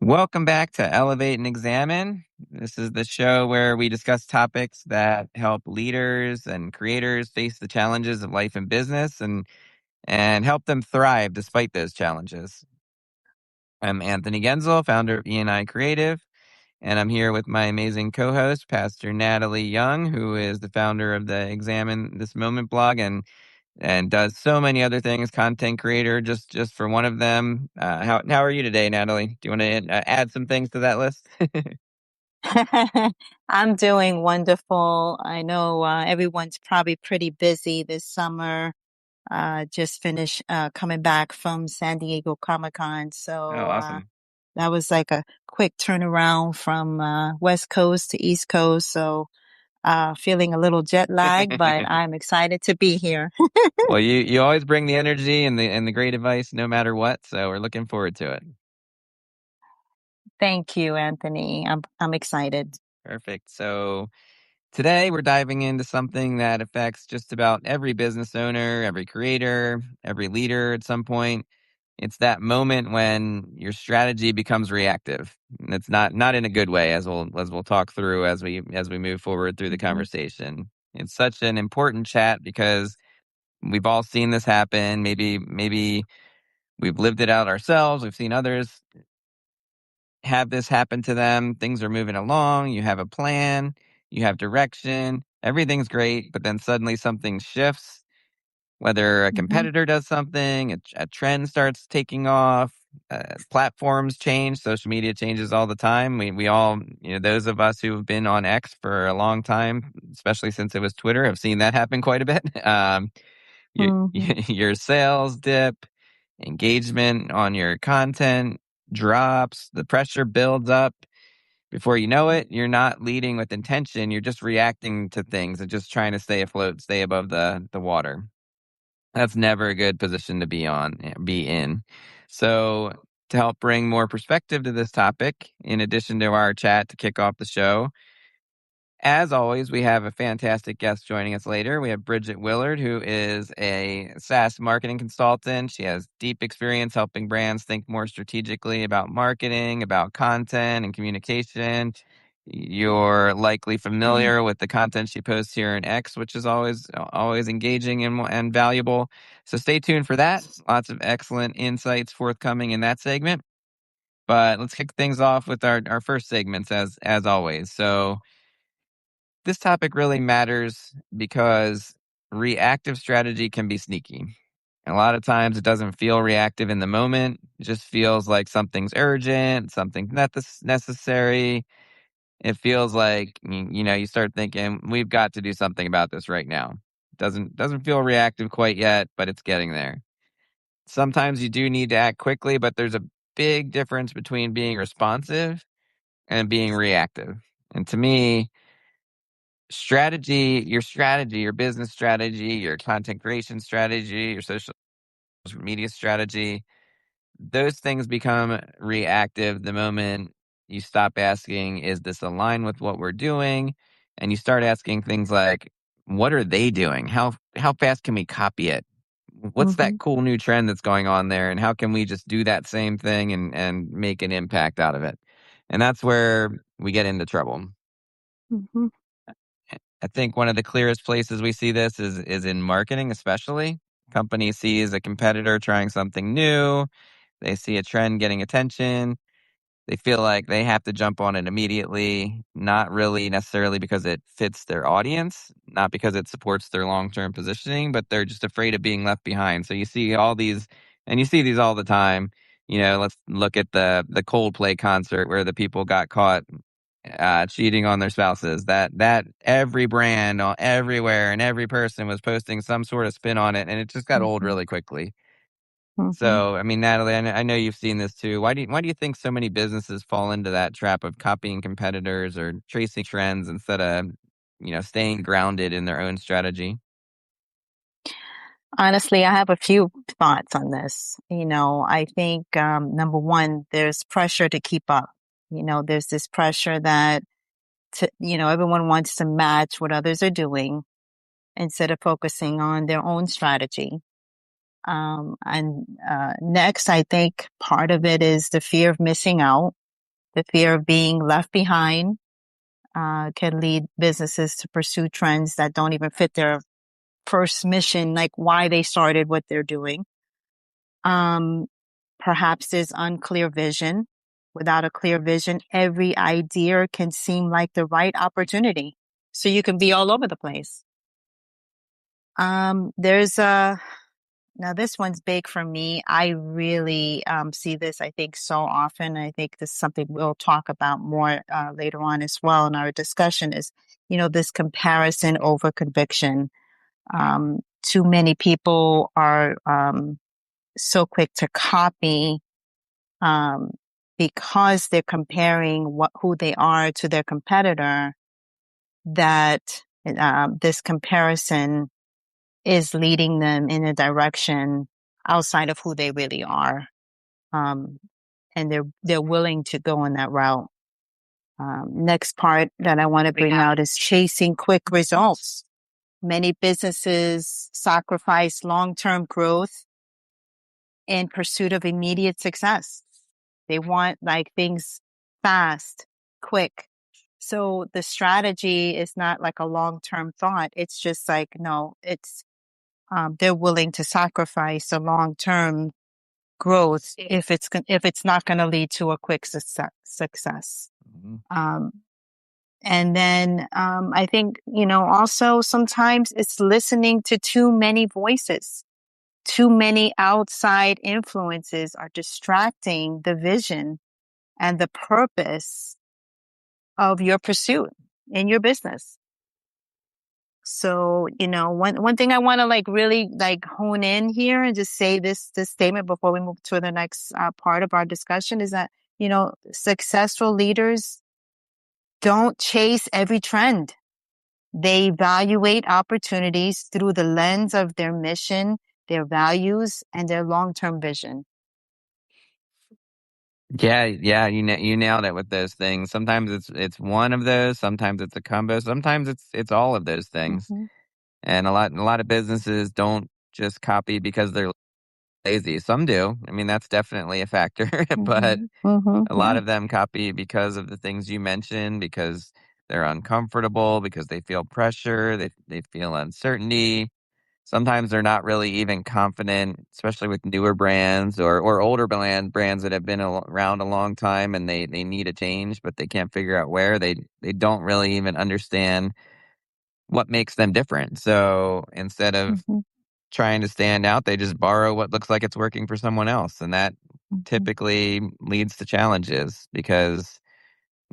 Welcome back to Elevate and Examine. This is the show where we discuss topics that help leaders and creators face the challenges of life and business and help them thrive despite those challenges. I'm Anthony Gaenzle, founder of E&I Creative, and I'm here with my amazing co-host, Pastor Natalie Young, who is the founder of the Examine This Moment blog and does so many other things, content creator, just for one of them. How are you today, Natalie? Do you want to add some things to that list? I'm doing wonderful. I know everyone's probably pretty busy this summer. Just finished coming back from San Diego Comic-Con. Oh, So awesome. that was like a quick turnaround from West Coast to East Coast. So feeling a little jet lagged, but I'm excited to be here. Well, you always bring the energy and the great advice no matter what, so we're looking forward to it. Thank you, Anthony. I'm excited. Perfect. So today we're diving into something that affects just about every business owner, every creator, every leader at some point. It's that moment when your strategy becomes reactive. And it's not in a good way, as we'll talk through as we move forward through the Hmm. conversation. It's such an important chat because we've all seen this happen. Maybe we've lived it out ourselves. We've seen others have this happen to them. Things are moving along. You have a plan, you have direction, everything's great, but then suddenly something shifts, whether a Hmm. competitor does something, a trend starts taking off, platforms change, social media changes all the time. We all, those of us who have been on X for a long time, especially since it was Twitter, have seen that happen quite a bit. Your, Hmm. your sales dip, engagement on your content drops, the pressure builds up. Before you know it, you're not leading with intention. You're just reacting to things and just trying to stay afloat, stay above the water. That's never a good position to be in. So, to help bring more perspective to this topic, in addition to our chat to kick off the show, as always, we have a fantastic guest joining us later. We have Bridget Willard, who is a SaaS marketing consultant. She has deep experience helping brands think more strategically about marketing, about content and communication. You're likely familiar with the content she posts here in X, which is always engaging and valuable. So stay tuned for that. Lots of excellent insights forthcoming in that segment. But let's kick things off with our first segments as always. So this topic really matters because reactive strategy can be sneaky. A lot of times it doesn't feel reactive in the moment. It just feels like something's urgent, something's necessary. It feels like, you start thinking, we've got to do something about this right now. Doesn't feel reactive quite yet, but it's getting there. Sometimes you do need to act quickly, but there's a big difference between being responsive and being reactive. And to me, your business strategy, your content creation strategy, your social media strategy, those things become reactive the moment you stop asking, is this aligned with what we're doing? And you start asking things like, what are they doing? How fast can we copy it? What's that Hmm. cool new trend that's going on there? And how can we just do that same thing and make an impact out of it? And that's where we get into trouble. Hmm. I think one of the clearest places we see this is in marketing, especially. Company sees a competitor trying something new. They see a trend getting attention. They feel like they have to jump on it immediately, not really necessarily because it fits their audience, not because it supports their long-term positioning, but they're just afraid of being left behind. So you see all these, and you see these all the time. Let's look at the Coldplay concert where the people got caught cheating on their spouses. That every brand everywhere and every person was posting some sort of spin on it, and it just got old Hmm. really quickly. Hmm. So, I mean, Natalie, I know you've seen this too. Why do you think so many businesses fall into that trap of copying competitors or chasing trends instead of, staying grounded in their own strategy? Honestly, I have a few thoughts on this. I think number one, there's pressure to keep up. There's this pressure that everyone wants to match what others are doing instead of focusing on their own strategy. And next, I think part of it is the fear of missing out. The fear of being left behind can lead businesses to pursue trends that don't even fit their first mission, like why they started what they're doing. Perhaps there's unclear vision. Without a clear vision, every idea can seem like the right opportunity. So you can be all over the place. There's now this one's big for me. I really see this, I think, so often. I think this is something we'll talk about more later on as well in our discussion is, this comparison over conviction. Too many people are so quick to copy um, because they're comparing who they are to their competitor, that this comparison is leading them in a direction outside of who they really are. And they're willing to go in that route. Next part that I want to bring out is chasing quick results. Many businesses sacrifice long-term growth in pursuit of immediate success. They want like things fast, quick. So the strategy is not like a long-term thought. It's just like, no, it's, they're willing to sacrifice the long-term growth if it's not going to lead to a quick success. Mm-hmm. And then, I think, also sometimes it's listening to too many voices. Too many outside influences are distracting the vision and the purpose of your pursuit in your business. So, one thing I want to like really like hone in here and just say this statement before we move to the next part of our discussion is that, successful leaders don't chase every trend. They evaluate opportunities through the lens of their mission, their values, and their long-term vision. Yeah, you nailed it with those things. Sometimes it's one of those, sometimes it's a combo, sometimes it's all of those things. Mm-hmm. And a lot of businesses don't just copy because they're lazy. Some do. I mean, that's definitely a factor, but Mm-hmm. Mm-hmm. a lot Yeah. of them copy because of the things you mentioned, because they're uncomfortable, because they feel pressure, they feel uncertainty. Sometimes they're not really even confident, especially with newer brands or older brands that have been around a long time and they need a change, but they can't figure out where. They don't really even understand what makes them different. So instead of Mm-hmm. trying to stand out, they just borrow what looks like it's working for someone else. And that Mm-hmm. typically leads to challenges because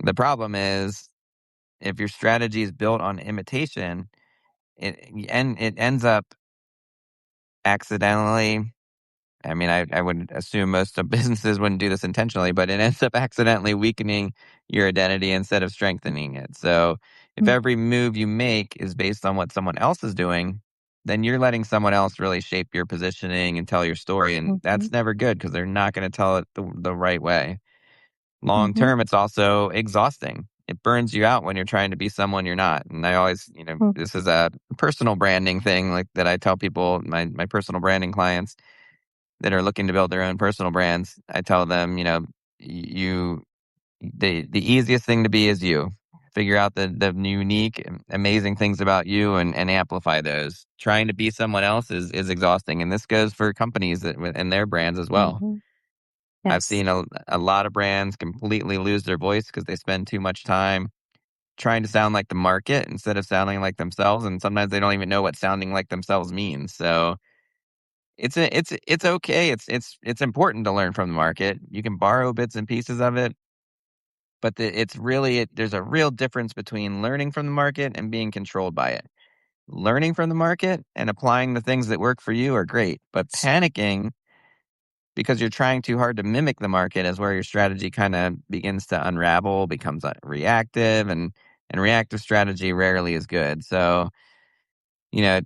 the problem is if your strategy is built on imitation, it ends up accidentally. I mean, I would assume most of businesses wouldn't do this intentionally, but it ends up accidentally weakening your identity instead of strengthening it. So if every move you make is based on what someone else is doing, then you're letting someone else really shape your positioning and tell your story. And Mm-hmm. that's never good because they're not going to tell it the right way. Long Mm-hmm. term, it's also exhausting. It burns you out when you're trying to be someone you're not. And I always, this is a personal branding thing like that I tell people, my personal branding clients that are looking to build their own personal brands. I tell them, you the easiest thing to be is you. Figure out the unique, amazing things about you and amplify those. Trying to be someone else is exhausting, and this goes for companies and their brands as well. Mm-hmm. I've Yes. seen a lot of brands completely lose their voice because they spend too much time trying to sound like the market instead of sounding like themselves, and sometimes they don't even know what sounding like themselves means. So it's okay. It's important to learn from the market. You can borrow bits and pieces of it, but there's a real difference between learning from the market and being controlled by it. Learning from the market and applying the things that work for you are great, but panicking because you're trying too hard to mimic the market is where your strategy kind of begins to unravel, becomes reactive, and reactive strategy rarely is good. So, you know,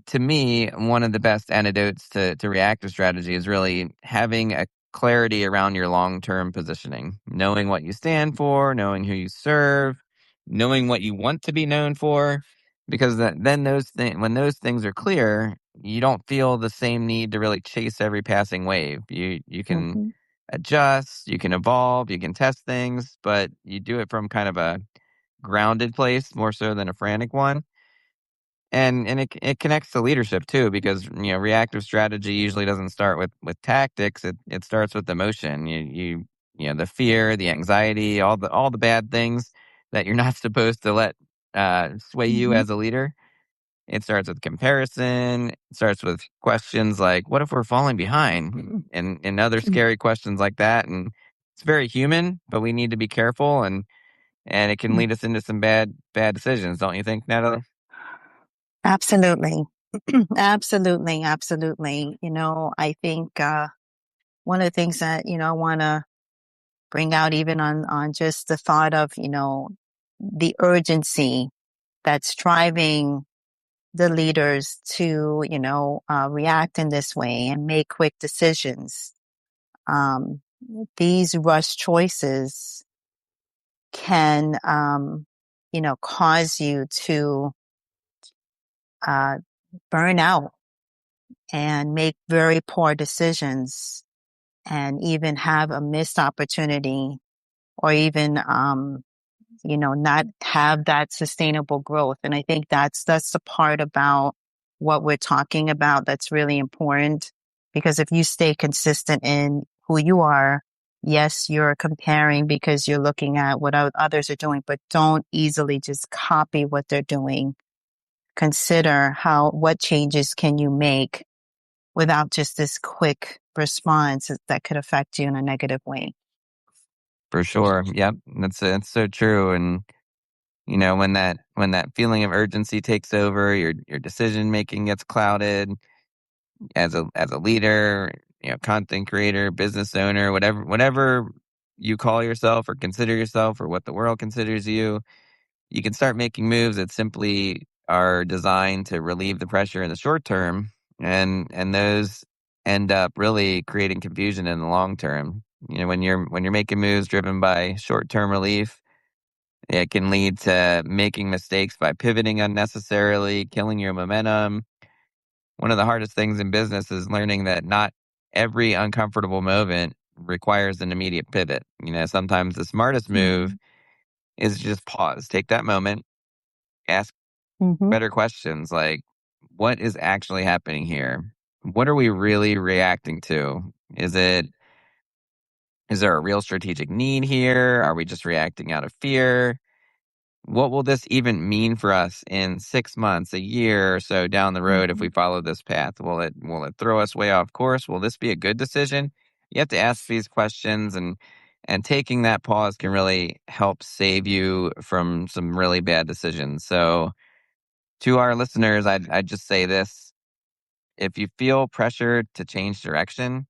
to me, one of the best antidotes to reactive strategy is really having a clarity around your long-term positioning, knowing what you stand for, knowing who you serve, knowing what you want to be known for, because then when those things are clear, you don't feel the same need to really chase every passing wave. You can Mm-hmm. adjust, you can evolve, you can test things, but you do it from kind of a grounded place more so than a frantic one. And it connects to leadership too, because reactive strategy usually doesn't start with tactics. It starts with emotion. The fear, the anxiety, all the bad things that you're not supposed to let sway you Mm-hmm. as a leader. It starts with comparison. It starts with questions like, "What if we're falling behind?" and other scary questions like that. And it's very human, but we need to be careful, and it can lead us into some bad decisions, don't you think, Natalie? Absolutely. Absolutely. Absolutely. I think one of the things that, I want to bring out even on just the thought of, the urgency that's driving the leaders to, react in this way and make quick decisions. Um, these rush choices can, cause you to uh, burn out and make very poor decisions and even have a missed opportunity or even, not have that sustainable growth. And I think that's the part about what we're talking about that's really important, because if you stay consistent in who you are, yes, you're comparing because you're looking at what others are doing, but don't easily just copy what they're doing. Consider what changes can you make without just this quick response that could affect you in a negative way. For sure. Yep. That's so true. And when that feeling of urgency takes over, your decision making gets clouded as a leader, content creator, business owner, whatever you call yourself or consider yourself or what the world considers you, you can start making moves that simply are designed to relieve the pressure in the short term, and those end up really creating confusion in the long term. When you're making moves driven by short-term relief, it can lead to making mistakes by pivoting unnecessarily, killing your momentum. One of the hardest things in business is learning that not every uncomfortable moment requires an immediate pivot. Sometimes the smartest move Mm-hmm. is just pause, take that moment, ask Mm-hmm. better questions like, what is actually happening here? What are we really reacting to? Is it is there a real strategic need here? Are we just reacting out of fear? What will this even mean for us in 6 months, a year or so down the road if Mm-hmm. we follow this path? Will it throw us way off course? Will this be a good decision? You have to ask these questions, and taking that pause can really help save you from some really bad decisions. So to our listeners, I'd just say this. If you feel pressure to change direction,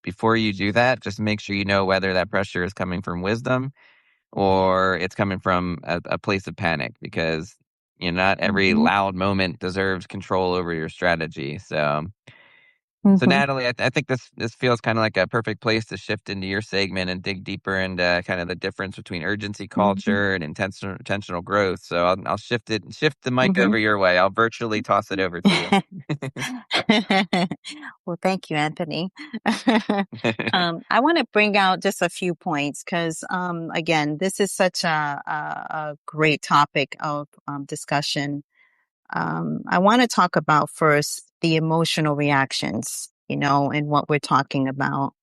before you do that, just make sure you know whether that pressure is coming from wisdom or it's coming from a place of panic, because not every Mm-hmm. loud moment deserves control over your strategy. So Mm-hmm. Natalie, I think this feels kind of like a perfect place to shift into your segment and dig deeper into kind of the difference between urgency Mm-hmm. culture and intentional growth. So I'll shift the mic Mm-hmm. over your way. I'll virtually toss it over to you. Well, thank you, Anthony. I want to bring out just a few points because, again, this is such a great topic of discussion. I want to talk about first the emotional reactions, and what we're talking about.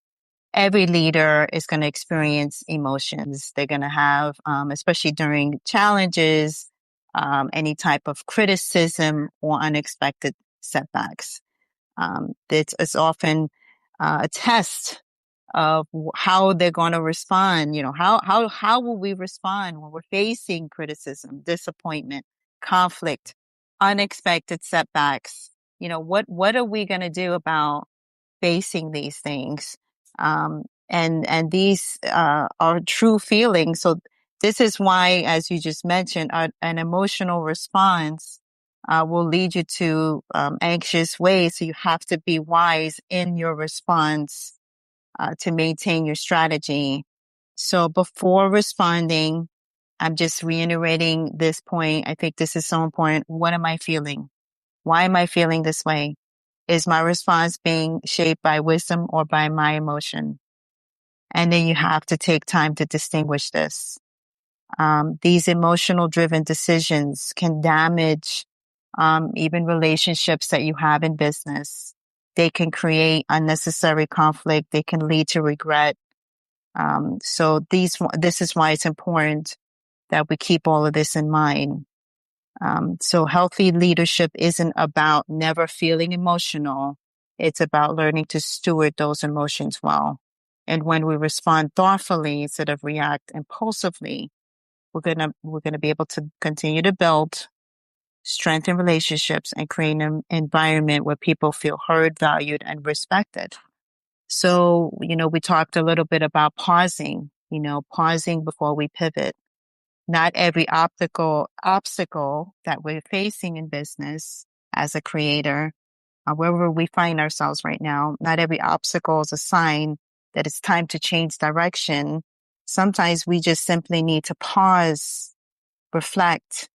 Every leader is going to experience emotions. They're going to have, especially during challenges, any type of criticism or unexpected setbacks. It's often a test of how they're going to respond. How will we respond when we're facing criticism, disappointment, conflict, unexpected setbacks? What are we going to do about facing these things? And these are true feelings. So this is why, as you just mentioned, an emotional response will lead you to anxious ways. So you have to be wise in your response to maintain your strategy. So before responding, I'm just reiterating this point. I think this is so important. What am I feeling? Why am I feeling this way? Is my response being shaped by wisdom or by my emotion? And then you have to take time to distinguish this. These emotional driven decisions can damage even relationships that you have in business. They can create unnecessary conflict. They can lead to regret. So this is why it's important that we keep all of this in mind. So healthy leadership isn't about never feeling emotional. It's about learning to steward those emotions well. And when we respond thoughtfully instead of react impulsively, we're gonna be able to continue to build, strengthen relationships, and create an environment where people feel heard, valued, and respected. So, we talked a little bit about pausing before we pivot. Not every obstacle that we're facing in business as a creator, wherever we find ourselves right now, not every obstacle is a sign that it's time to change direction. Sometimes we just simply need to pause, reflect,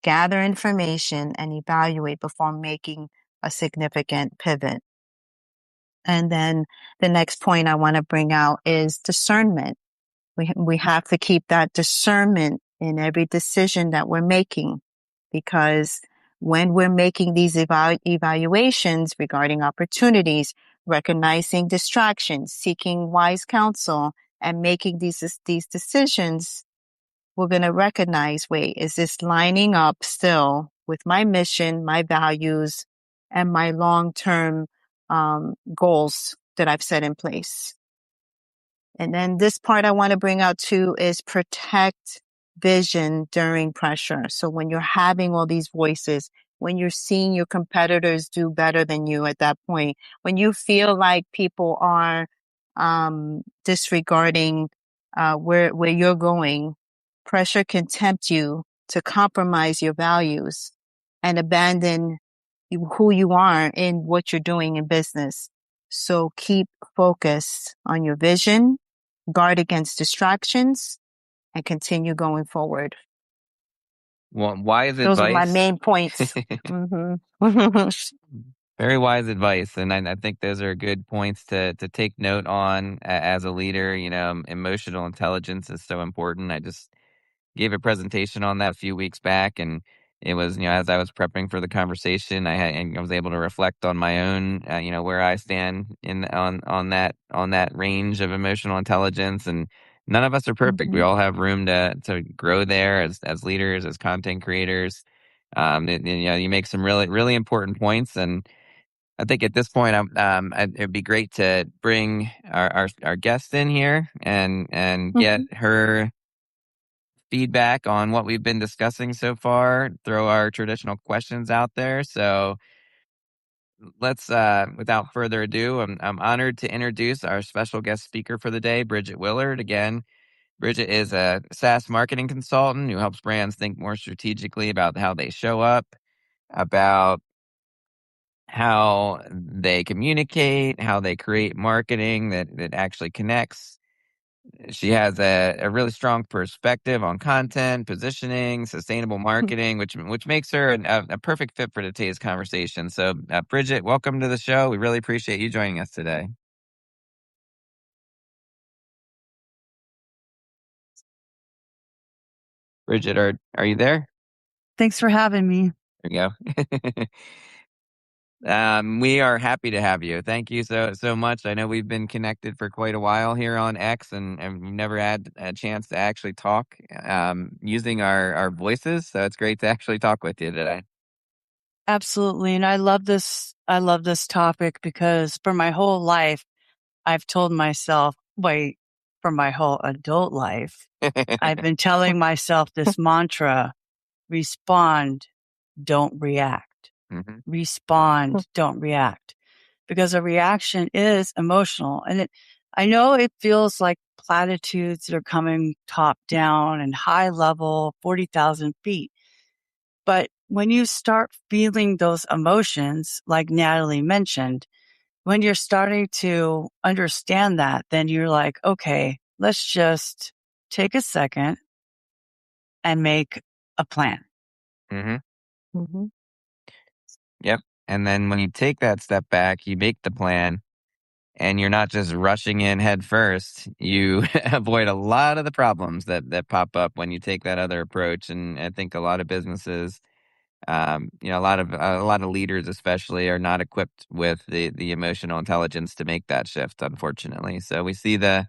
gather information, and evaluate before making a significant pivot. And then the next point I want to bring out is discernment. We have to keep that discernment in every decision that we're making, because when we're making these evaluations regarding opportunities, recognizing distractions, seeking wise counsel, and making these decisions, we're going to recognize, wait, is this lining up still with my mission, my values, and my long-term goals that I've set in place? And then this part I want to bring out too is protect vision during pressure. So when you're having all these voices, when you're seeing your competitors do better than you at that point, when you feel like people are disregarding where you're going, pressure can tempt you to compromise your values and abandon who you are in what you're doing in business. So keep focused on your vision, guard against distractions, and continue going forward. Well, wise Those are my advice. main points. Mm-hmm. Very wise advice, and I think those are good points to take note on as a leader. Emotional intelligence is so important. I just gave a presentation on that a few weeks back, and it was, as I was prepping for the conversation, I was able to reflect on my own, where I stand on that range of emotional intelligence. And none of us are perfect. We Mm-hmm. all have room to grow there as leaders, as content creators. You make some really really important points, and I think at this point, it'd be great to bring our guest in here and get Mm-hmm. her feedback on what we've been discussing so far. Throw our traditional questions out there. So let's, without further ado, I'm honored to introduce our special guest speaker for the day, Bridget Willard. Again, Bridget is a SaaS marketing consultant who helps brands think more strategically about how they show up, about how they communicate, how they create marketing that actually connects. She has a really strong perspective on content, positioning, sustainable marketing, which makes her a perfect fit for today's conversation. So, Bridget, welcome to the show. We really appreciate you joining us today. Bridget, are you there? Thanks for having me. There you go. We are happy to have you. Thank you so much. I know we've been connected for quite a while here on X, and we've never had a chance to actually talk using our voices. So it's great to actually talk with you today. Absolutely. And I love this topic because for my whole life, I've told myself, for my whole adult life, I've been telling myself this mantra: respond, don't react. Mhm. Respond, don't react. Because a reaction is emotional. And I know it feels like platitudes that are coming top down and high level, 40,000 feet. But when you start feeling those emotions, like Natalie mentioned, when you're starting to understand that, then you're like, okay, let's just take a second and make a plan. Mhm. Mm-hmm. Yep. And then when you take that step back, you make the plan, and you're not just rushing in head first, you avoid a lot of the problems that pop up when you take that other approach. And I think a lot of businesses, a lot of leaders especially are not equipped with the emotional intelligence to make that shift, unfortunately. So we see the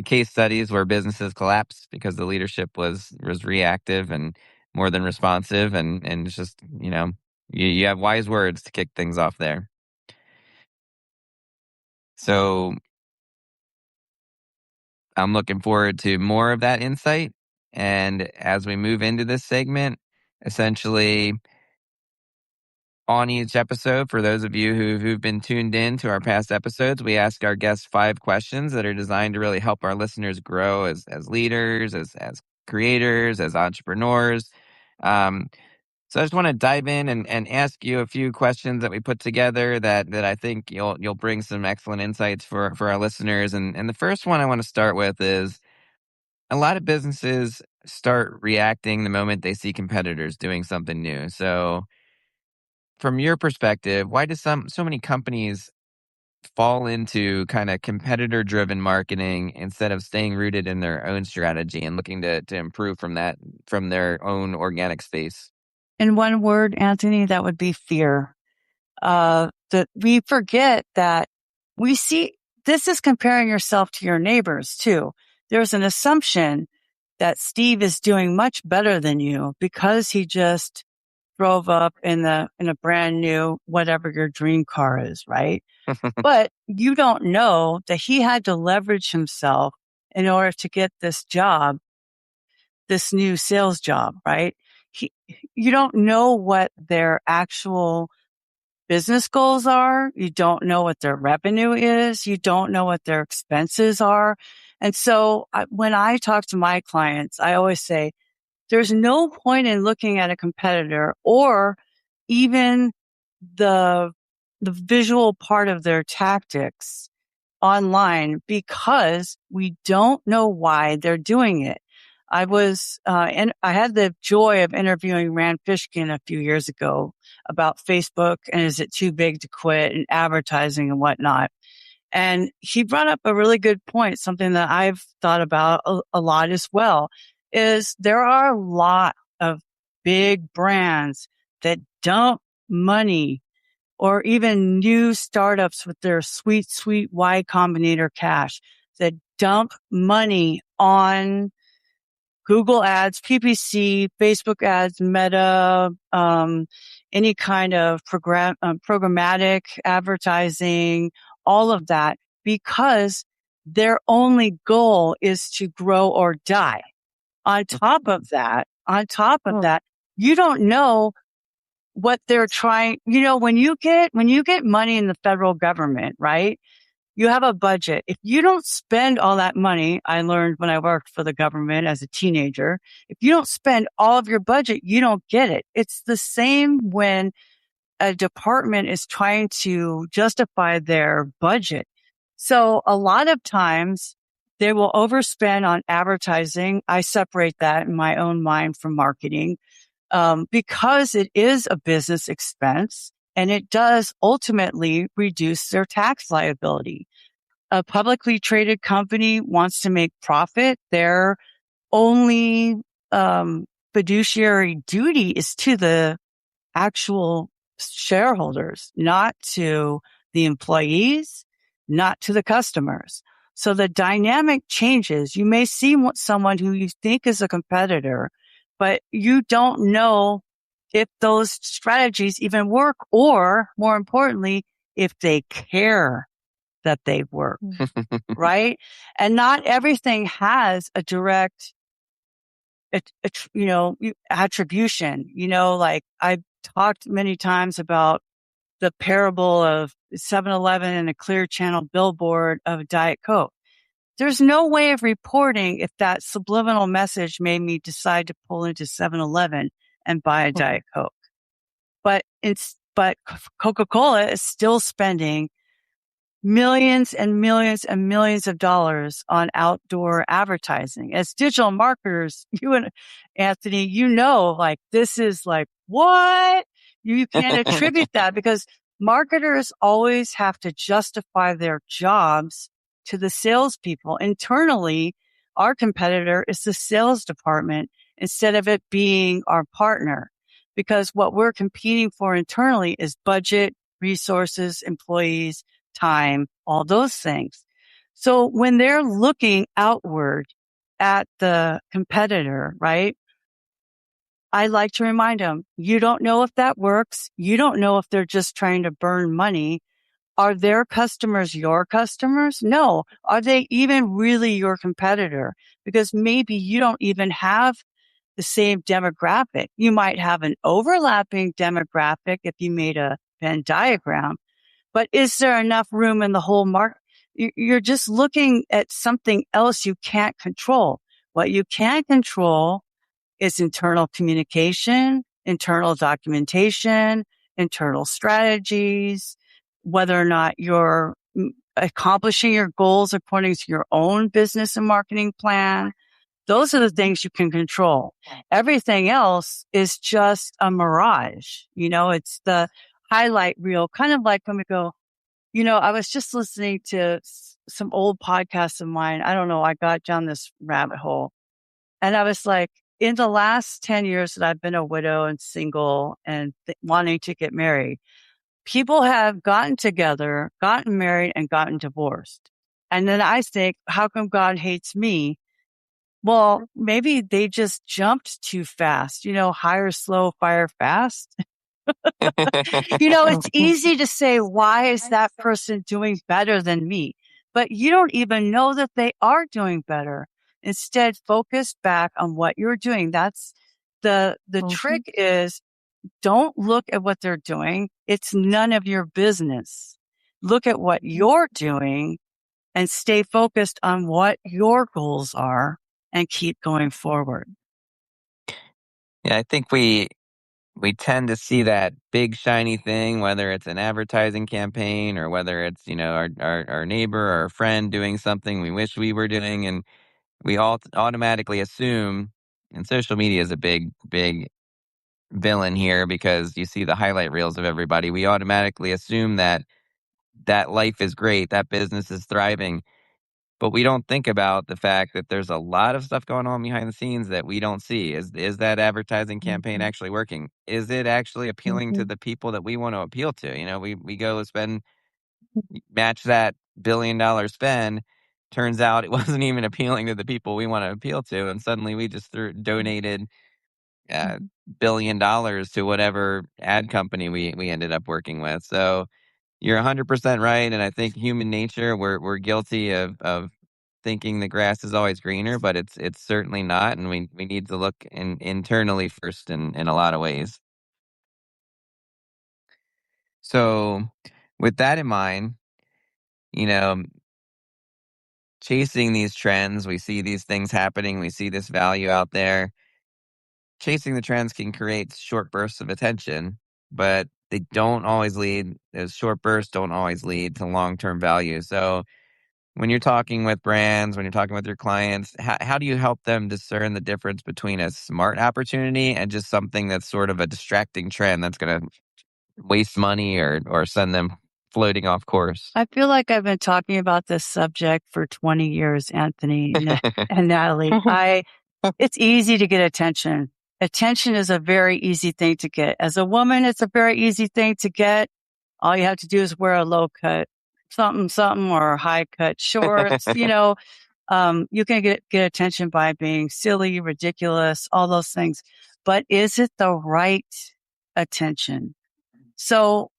case studies where businesses collapse because the leadership was reactive and more than responsive, and it's just, you have wise words to kick things off there. So I'm looking forward to more of that insight. And as we move into this segment, essentially on each episode, for those of you who've been tuned in to our past episodes, we ask our guests 5 questions that are designed to really help our listeners grow as leaders, as creators, as entrepreneurs. So I just want to dive in and ask you a few questions that we put together that I think you'll bring some excellent insights for our listeners. And the first one I want to start with is, a lot of businesses start reacting the moment they see competitors doing something new. So from your perspective, why do so many companies fall into kind of competitor driven marketing instead of staying rooted in their own strategy and looking to improve from their own organic space? In one word, Anthony, that would be fear. That we forget that we see this is comparing yourself to your neighbors too. There's an assumption that Steve is doing much better than you because he just drove up in a brand new, whatever your dream car is, right? But you don't know that he had to leverage himself in order to get this job, this new sales job, right? You don't know what their actual business goals are. You don't know what their revenue is. You don't know what their expenses are. And so when I talk to my clients, I always say, there's no point in looking at a competitor or even the visual part of their tactics online because we don't know why they're doing it. I was, and I had the joy of interviewing Rand Fishkin a few years ago about Facebook and is it too big to quit and advertising and whatnot. And he brought up a really good point, something that I've thought about a lot as well, is there are a lot of big brands that dump money or even new startups with their sweet Y Combinator cash that dump money on Google ads, PPC, Facebook ads, Meta, any kind of programmatic advertising, all of that, because their only goal is to grow or die. On top of that, you don't know what they're trying. When you get money in the federal government, right? You have a budget. If you don't spend all that money, I learned when I worked for the government as a teenager, if you don't spend all of your budget, you don't get it. It's the same when a department is trying to justify their budget. So a lot of times they will overspend on advertising. I separate that in my own mind from marketing, because it is a business expense. And it does ultimately reduce their tax liability. A publicly traded company wants to make profit. Their only fiduciary duty is to the actual shareholders, not to the employees, not to the customers. So the dynamic changes. You may see someone who you think is a competitor, but you don't know if those strategies even work, or more importantly, if they care that they work, right? And not everything has a direct, attribution. Like I've talked many times about the parable of 7-Eleven and a Clear Channel billboard of Diet Coke. There's no way of reporting if that subliminal message made me decide to pull into 7-Eleven and buy a Diet Coke. But Coca-Cola is still spending millions and millions and millions of dollars on outdoor advertising. As digital marketers, you and Anthony, like this is like, what? You can't attribute that because marketers always have to justify their jobs to the salespeople. Internally, our competitor is the sales department instead of it being our partner, because what we're competing for internally is budget, resources, employees, time, all those things. So when they're looking outward at the competitor, right? I like to remind them, you don't know if that works. You don't know if they're just trying to burn money. Are their customers your customers? No. Are they even really your competitor? Because maybe you don't even have the same demographic. You might have an overlapping demographic if you made a Venn diagram, but is there enough room in the whole market? You're just looking at something else you can't control. What you can control is internal communication, internal documentation, internal strategies, whether or not you're accomplishing your goals according to your own business and marketing plan. Those are the things you can control. Everything else is just a mirage. It's the highlight reel, kind of like when we go, I was just listening to some old podcasts of mine. I don't know. I got down this rabbit hole and I was like, in the last 10 years that I've been a widow and single and wanting to get married, people have gotten together, gotten married, and gotten divorced. And then I think, how come God hates me? Well, maybe they just jumped too fast, hire slow, fire fast. It's easy to say, why is that person doing better than me? But you don't even know that they are doing better. Instead, focus back on what you're doing. That's the trick is don't look at what they're doing. It's none of your business. Look at what you're doing and stay focused on what your goals are and keep going forward. Yeah, I think we tend to see that big shiny thing, whether it's an advertising campaign or whether it's, our neighbor or our friend doing something we wish we were doing. And we all automatically assume, and social media is a big, big villain here because you see the highlight reels of everybody. We automatically assume that life is great, that business is thriving. But we don't think about the fact that there's a lot of stuff going on behind the scenes that we don't see. Is that advertising campaign actually working? Is it actually appealing to the people that we want to appeal to? We go match that $1 billion spend. Turns out it wasn't even appealing to the people we want to appeal to, and suddenly we just donated $1 billion to whatever ad company we ended up working with. So you're 100% right, and I think human nature, we're guilty of thinking the grass is always greener, but it's certainly not, and we need to look internally first in a lot of ways. So with that in mind, chasing these trends, we see these things happening, we see this value out there. Chasing the trends can create short bursts of attention, but those short bursts don't always lead to long-term value. So when you're talking with brands, when you're talking with your clients, how do you help them discern the difference between a smart opportunity and just something that's sort of a distracting trend that's going to waste money or send them floating off course? I feel like I've been talking about this subject for 20 years, Anthony and Natalie. It's easy to get attention. Attention is a very easy thing to get. As a woman, it's a very easy thing to get. All you have to do is wear a low cut something or high cut shorts. You can get attention by being silly, ridiculous, all those things. But is it the right attention? So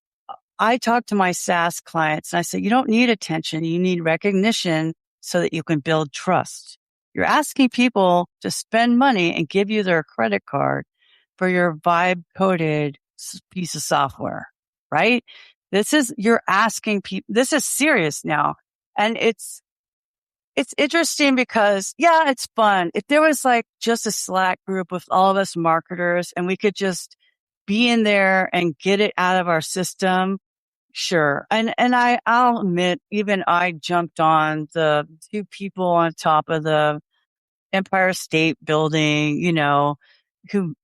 I talk to my SaaS clients and I say, you don't need attention. You need recognition so that you can build trust. You're asking people to spend money and give you their credit card for your vibe coded piece of software, right? You're asking people, this is serious now. And it's interesting because, yeah, it's fun. If there was like just a Slack group with all of us marketers and we could just be in there and get it out of our system, sure. And I'll admit, even I jumped on the two people on top of the Empire State Building, who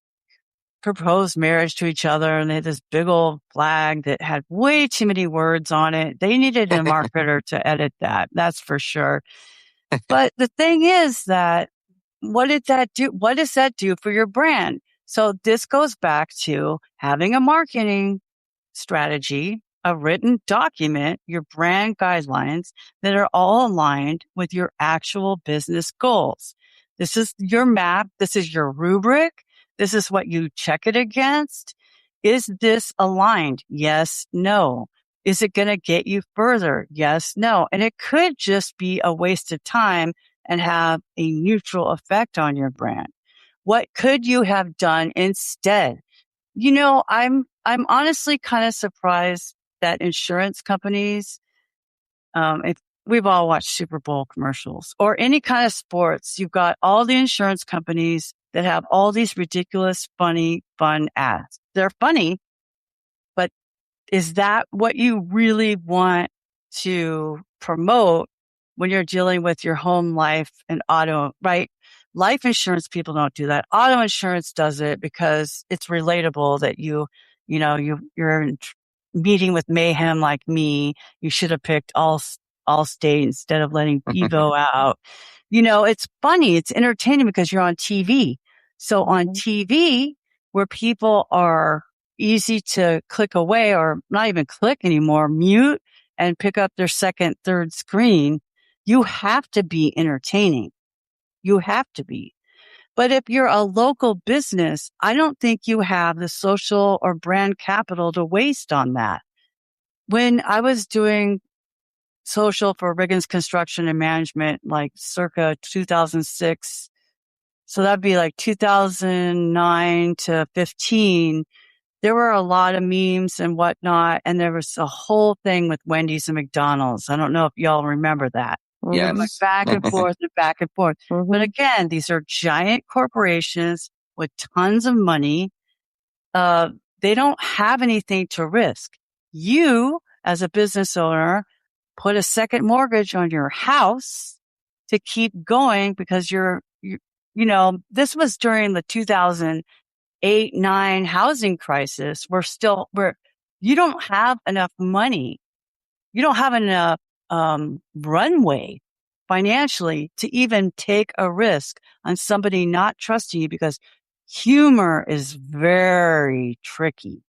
proposed marriage to each other, and they had this big old flag that had way too many words on it. They needed a marketer to edit that. That's for sure. But the thing is that what did that do? What does that do for your brand? So this goes back to having a marketing strategy, a written document, your brand guidelines that are all aligned with your actual business goals. This is your map. This is your rubric. This is what you check it against. Is this aligned? Yes, no. Is it going to get you further? Yes, no. And it could just be a waste of time and have a neutral effect on your brand. What could you have done instead? I'm honestly kind of surprised that insurance companies, if we've all watched Super Bowl commercials or any kind of sports, you've got all the insurance companies that have all these ridiculous, funny, fun ads. They're funny, but is that what you really want to promote when you're dealing with your home life and auto, right? Life insurance people don't do that. Auto insurance does it because it's relatable that you're in meeting with mayhem like me. You should have picked Allstate instead of letting Evo out. It's funny. It's entertaining because you're on TV. So on TV, where people are easy to click away or not even click anymore, mute and pick up their second, third screen, you have to be entertaining. You have to be. But if you're a local business, I don't think you have the social or brand capital to waste on that. When I was doing social for Riggins Construction and Management, like circa 2006, so that'd be like 2009 to 15, there were a lot of memes and whatnot. And there was a whole thing with Wendy's and McDonald's. I don't know if y'all remember that. Yes. It went back and forth and back and forth. But again, these are giant corporations with tons of money. They don't have anything to risk. You, as a business owner, put a second mortgage on your house to keep going because this was during the 2008-9 housing crisis. You don't have enough money. You don't have enough runway financially to even take a risk on somebody not trusting you because humor is very tricky,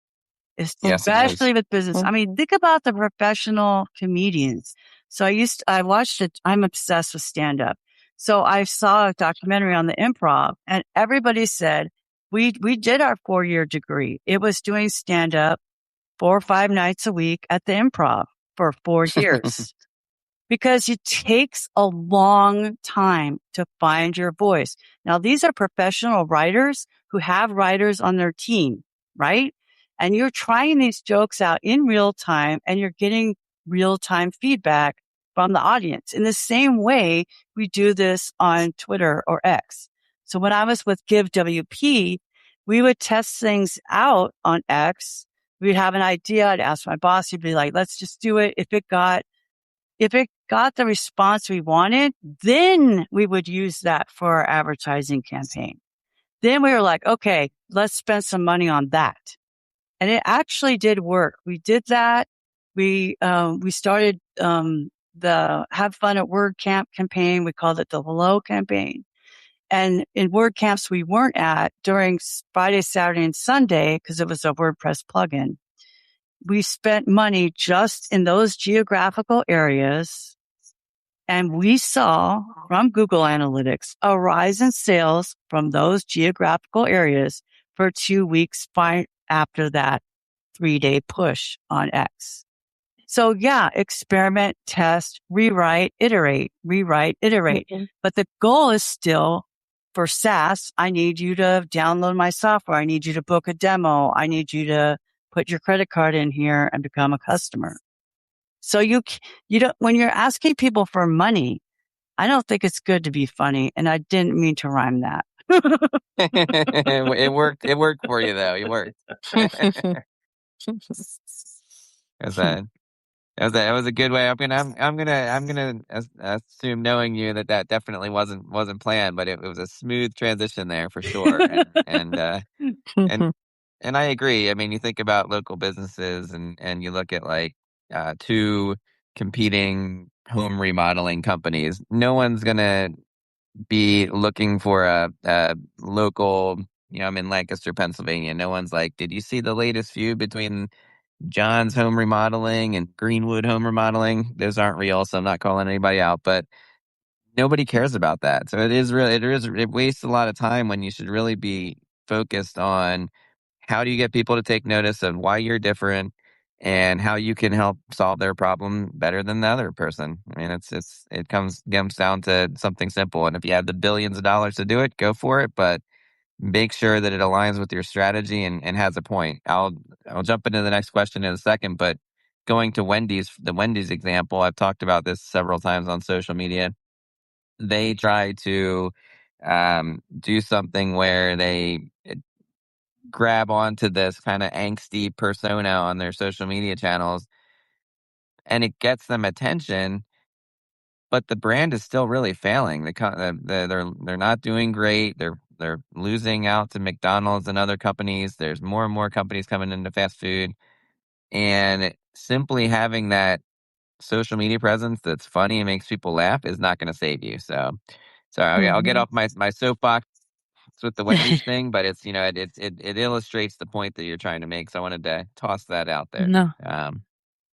especially with business. I mean, think about the professional comedians. So I watched it. I'm obsessed with stand up. So I saw a documentary on the improv and everybody said, we did our 4-year degree. It was doing stand up 4 or 5 nights a week at the improv for 4 years because it takes a long time to find your voice. Now, these are professional writers who have writers on their team, right? And you're trying these jokes out in real time and you're getting real time feedback from the audience. In the same way, we do this on Twitter or X. So when I was with Give WP, we would test things out on X. We'd have an idea. I'd ask my boss. He'd be like, let's just do it. If it got the response we wanted, then we would use that for our advertising campaign. Then we were like, okay, let's spend some money on that. And it actually did work. We did that. We started, the Have Fun at WordCamp campaign. We called it the Hello campaign. And in WordCamps we weren't at during Friday, Saturday, and Sunday, because it was a WordPress plugin, we spent money just in those geographical areas. And we saw from Google Analytics a rise in sales from those geographical areas for 2 weeks after that 3-day push on X. So yeah, experiment, test, rewrite, iterate. But the goal is still for SaaS. I need you to download my software. I need you to book a demo. I need you to put your credit card in here and become a customer. So you don't, when you're asking people for money, I don't think it's good to be funny. And I didn't mean to rhyme that. It worked. It worked for you though. It worked. That was a good way. I'm gonna assume, knowing you, that definitely wasn't planned, but it was a smooth transition there for sure. And And I agree. I mean, you think about local businesses and you look at like two competing home remodeling companies. No one's going to be looking for a local, I'm in Lancaster, Pennsylvania. No one's like, did you see the latest feud between John's Home Remodeling and Greenwood Home Remodeling? Those aren't real, so I'm not calling anybody out, but nobody cares about that. So it wastes a lot of time when you should really be focused on how do you get people to take notice of why you're different and how you can help solve their problem better than the other person. I mean, it comes down to something simple. And if you have the billions of dollars to do it, go for it. But make sure that it aligns with your strategy and has a point. I'll jump into the next question in a second, but going to the Wendy's example, I've talked about this several times on social media. They try to do something where they grab onto this kind of angsty persona on their social media channels, and it gets them attention, but the brand is still really failing. They're not doing great. They're losing out to McDonald's and other companies. There's more and more companies coming into fast food, and simply having that social media presence that's funny and makes people laugh is not going to save you. So I'll get Mhm. off my soapbox with the Wendy's thing, but it's it illustrates the point that you're trying to make. So I wanted to toss that out there. No. Um,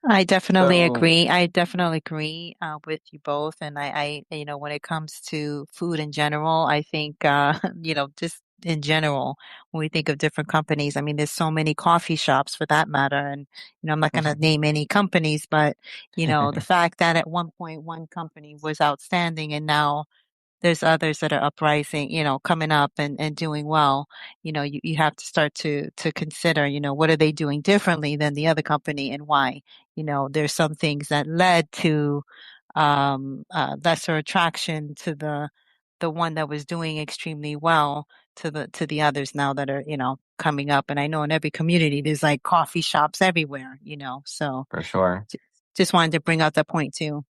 I definitely so agree. I definitely agree with you both. And when it comes to food in general, I think, just in general, when we think of different companies, I mean, there's so many coffee shops for that matter. And, I'm not going to name any companies, but, the fact that at one point one company was outstanding and now there's others that are uprising, coming up and doing well. You have to start to consider, what are they doing differently than the other company and why? There's some things that led to lesser attraction to the one that was doing extremely well to the others now that are, coming up. And I know in every community there's like coffee shops everywhere, so for sure, j- just wanted to bring out that point too.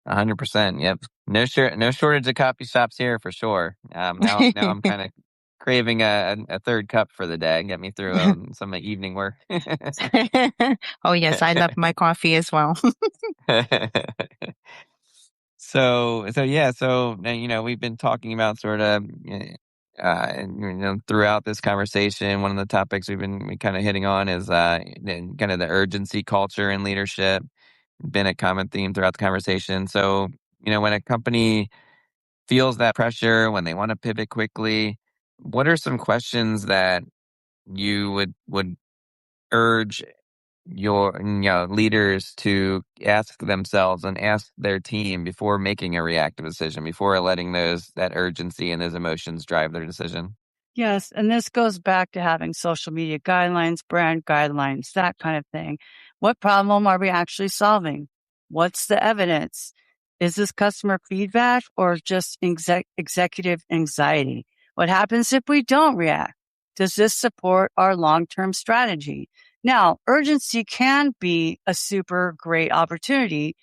100%. Yep, no shortage of coffee shops here for sure. Now I'm kind of craving a third cup for the day. Get me through some evening work. Oh yes, I love my coffee as well. So yeah, so now, we've been talking about sort of, throughout this conversation, one of the topics we kind of hitting on is kind of the urgency culture in leadership. Been a common theme throughout the conversation. So, when a company feels that pressure, when they want to pivot quickly, what are some questions that you would urge your leaders to ask themselves and ask their team before making a reactive decision, before letting that urgency and those emotions drive their decision? Yes, and this goes back to having social media guidelines, brand guidelines, that kind of thing. What problem are we actually solving? What's the evidence? Is this customer feedback or just executive anxiety? What happens if we don't react? Does this support our long-term strategy? Now, urgency can be a super great opportunity.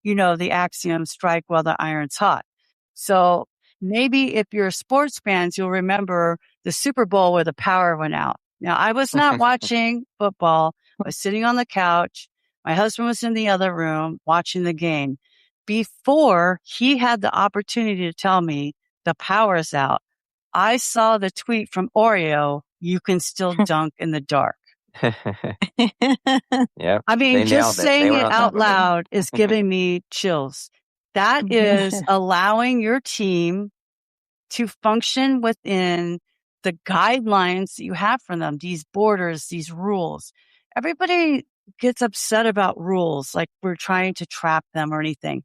The axiom, strike while the iron's hot. So maybe if you're sports fans, you'll remember the Super Bowl where the power went out. Now, I was not watching football. I was sitting on the couch. My husband was in the other room watching the game. Before he had the opportunity to tell me the power's out, I saw the tweet from Oreo, you can still dunk in the dark. Yep, I mean, they just nailed it. They saying were it on out top of it. loud is giving me chills. That is allowing your team to function within the guidelines that you have for them, these borders, these rules. Everybody gets upset about rules, like we're trying to trap them or anything.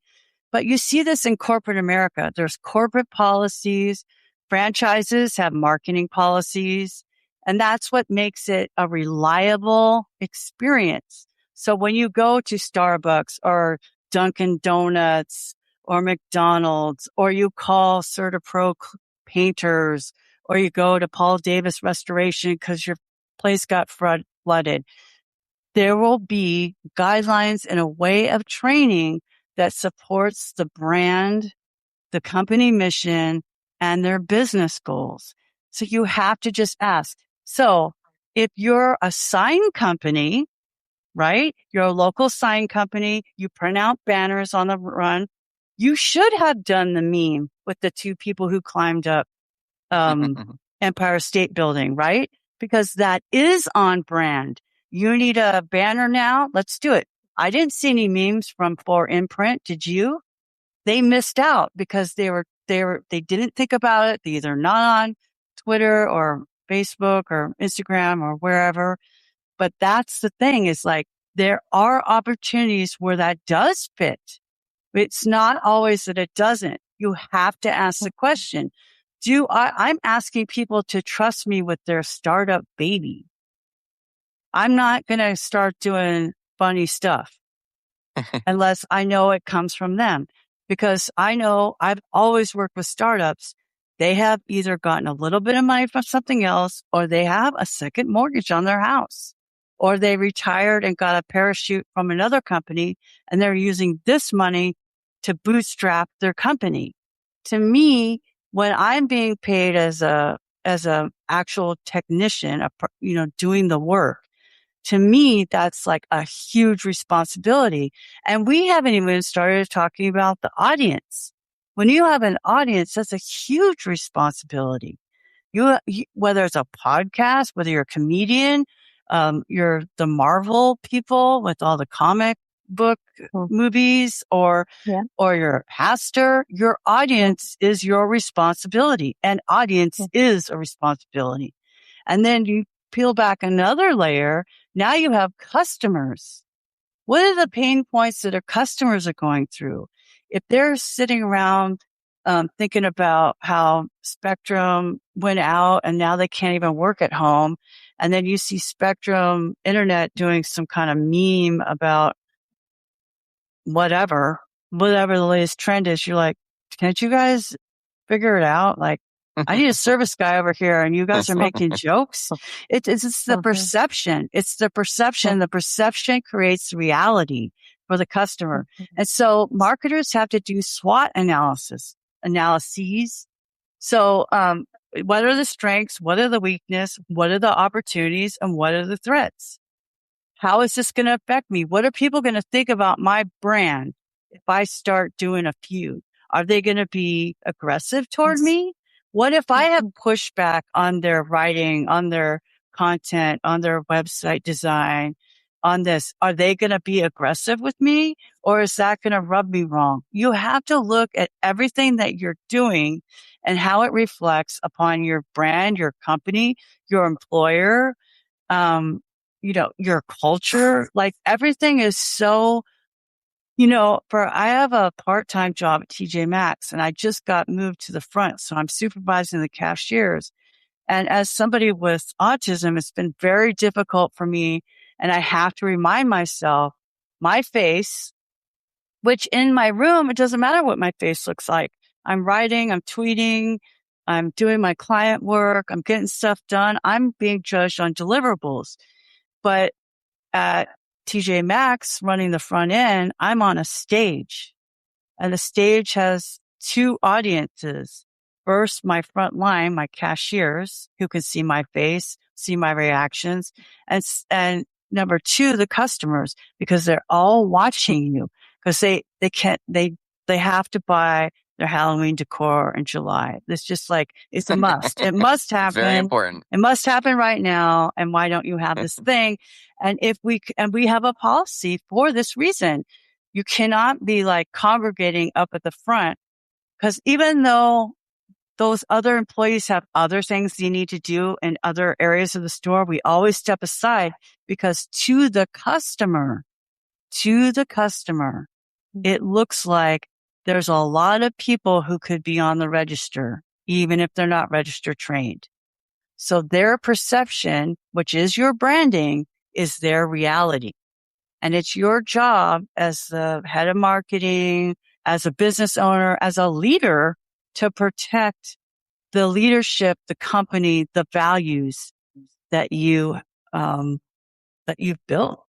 But you see this in corporate America. There's corporate policies. Franchises have marketing policies. And that's what makes it a reliable experience. So when you go to Starbucks or Dunkin' Donuts or McDonald's, or you call CertaPro painters, or you go to Paul Davis Restoration because your place got flooded, there will be guidelines and a way of training that supports the brand, the company mission, and their business goals. So you have to just ask. So if you're a sign company, right? You're a local sign company. You print out banners on the run. You should have done the meme with the two people who climbed up Empire State Building, right? Because that is on brand. You need a banner now? Let's do it. I didn't see any memes from 4imprint. Did you? They missed out because they didn't think about it. They're either not on Twitter or Facebook or Instagram or wherever. But that's the thing, is like, there are opportunities where that does fit. It's not always that it doesn't. You have to ask the question. I'm asking people to trust me with their startup baby. I'm not going to start doing funny stuff unless I know it comes from them, because I know I've always worked with startups. They have either gotten a little bit of money from something else, or they have a second mortgage on their house, or they retired and got a parachute from another company and they're using this money to bootstrap their company. To me, when I'm being paid as a actual technician, doing the work, to me, that's like a huge responsibility. And we haven't even started talking about the audience. When you have an audience, that's a huge responsibility. You whether it's a podcast, whether you're a comedian, you're the Marvel people with all the comic book movies, or you're a pastor, your audience is your responsibility, and audience is a responsibility. And then you peel back another layer. Now you have customers. What are the pain points that our customers are going through? If they're sitting around thinking about how Spectrum went out and now they can't even work at home, and then you see Spectrum Internet doing some kind of meme about whatever the latest trend is, you're like, can't you guys figure it out? Like, I need a service guy over here and you guys are making jokes. It's the perception. It's the perception. The perception creates reality for the customer. And so marketers have to do SWOT analyses. So, what are the strengths? What are the weaknesses? What are the opportunities? And what are the threats? How is this going to affect me? What are people going to think about my brand if I start doing a feud? Are they going to be aggressive toward me? What if I have pushback on their writing, on their content, on their website design, on this? Are they going to be aggressive with me, or is that going to rub me wrong? You have to look at everything that you're doing and how it reflects upon your brand, your company, your employer, your culture. Like, everything is so, I have a part-time job at TJ Maxx and I just got moved to the front. So I'm supervising the cashiers. And as somebody with autism, it's been very difficult for me. And I have to remind myself, my face, which in my room, it doesn't matter what my face looks like. I'm writing, I'm tweeting, I'm doing my client work, I'm getting stuff done. I'm being judged on deliverables. But at TJ Maxx, running the front end, I'm on a stage, and the stage has two audiences. First, my front line, my cashiers, who can see my face, see my reactions, and number two, the customers, because they're all watching you, because they have to buy their Halloween decor in July. It's just like, it's a must. It must happen. It's very important. It must happen right now. And why don't you have this thing? And we have a policy for this reason. You cannot be like congregating up at the front, because even though those other employees have other things you need to do in other areas of the store, we always step aside, because to the customer, it looks like there's a lot of people who could be on the register, even if they're not register trained. So their perception, which is your branding, is their reality. And it's your job as the head of marketing, as a business owner, as a leader, to protect the leadership, the company, the values that you've built.